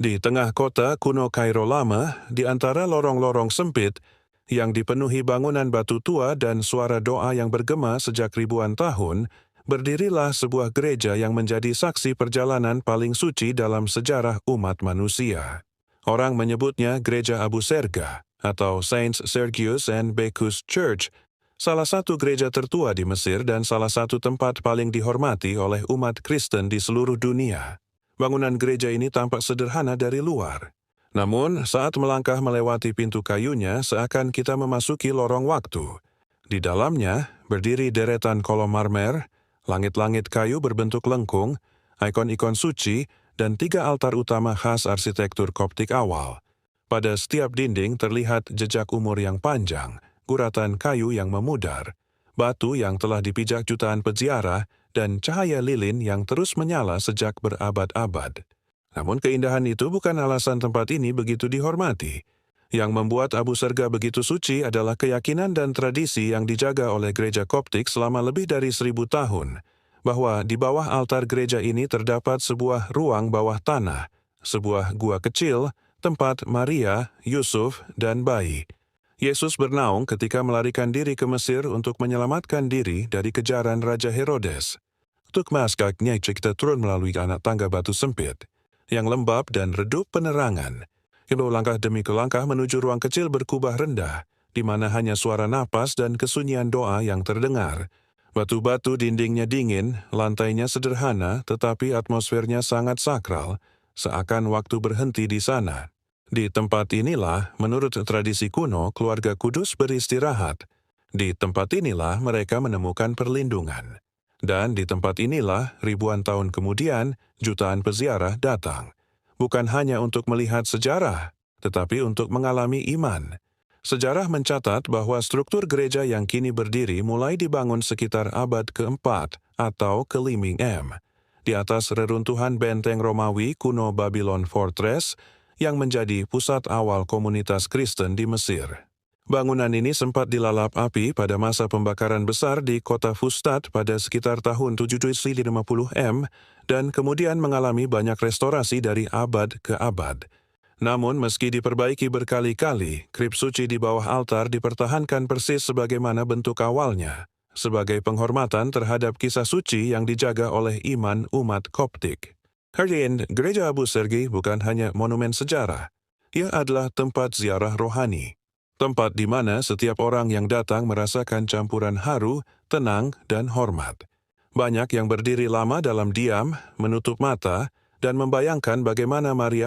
Di tengah kota kuno Kairo lama, di antara lorong-lorong sempit yang dipenuhi bangunan batu tua dan suara doa yang bergema sejak ribuan tahun, berdirilah sebuah gereja yang menjadi saksi perjalanan paling suci dalam sejarah umat manusia. Orang menyebutnya Gereja Abu Serga atau Saints Sergius and Bacchus Church, salah satu gereja tertua di Mesir dan salah satu tempat paling dihormati oleh umat Kristen di seluruh dunia. Bangunan gereja ini tampak sederhana dari luar. Namun, saat melangkah melewati pintu kayunya, seakan kita memasuki lorong waktu. Di dalamnya, berdiri deretan kolom marmer, langit-langit kayu berbentuk lengkung, ikon-ikon suci, dan 3 altar utama khas arsitektur Koptik awal. Pada setiap dinding terlihat jejak umur yang panjang, guratan kayu yang memudar, batu yang telah dipijak jutaan peziarah, dan cahaya lilin yang terus menyala sejak berabad-abad. Namun keindahan itu bukan alasan tempat ini begitu dihormati. Yang membuat Abu Serga begitu suci adalah keyakinan dan tradisi yang dijaga oleh gereja Koptik selama lebih dari 1000 tahun, bahwa di bawah altar gereja ini terdapat sebuah ruang bawah tanah, sebuah gua kecil, tempat Maria, Yusuf, dan bayi Yesus bernaung ketika melarikan diri ke Mesir untuk menyelamatkan diri dari kejaran Raja Herodes. Untuk maskaknya kita turun melalui anak tangga batu sempit, yang lembab dan redup penerangan. Kita langkah demi langkah menuju ruang kecil berkubah rendah, di mana hanya suara napas dan kesunyian doa yang terdengar. Batu-batu dindingnya dingin, lantainya sederhana, tetapi atmosfernya sangat sakral, seakan waktu berhenti di sana. Di tempat inilah, menurut tradisi kuno, keluarga kudus beristirahat. Di tempat inilah mereka menemukan perlindungan. Dan di tempat inilah, ribuan tahun kemudian, jutaan peziarah datang. Bukan hanya untuk melihat sejarah, tetapi untuk mengalami iman. Sejarah mencatat bahwa struktur gereja yang kini berdiri mulai dibangun sekitar abad ke-4 atau ke-5 di atas reruntuhan benteng Romawi kuno Babylon Fortress, yang menjadi pusat awal komunitas Kristen di Mesir. Bangunan ini sempat dilalap api pada masa pembakaran besar di kota Fustat pada sekitar tahun 750 M dan kemudian mengalami banyak restorasi dari abad ke abad. Namun meski diperbaiki berkali-kali, krip suci di bawah altar dipertahankan persis sebagaimana bentuk awalnya, sebagai penghormatan terhadap kisah suci yang dijaga oleh iman umat Koptik. Hari ini, Gereja Abu Sergi bukan hanya monumen sejarah. Ia adalah tempat ziarah rohani. Tempat di mana setiap orang yang datang merasakan campuran haru, tenang, dan hormat. Banyak yang berdiri lama dalam diam, menutup mata, dan membayangkan bagaimana Maria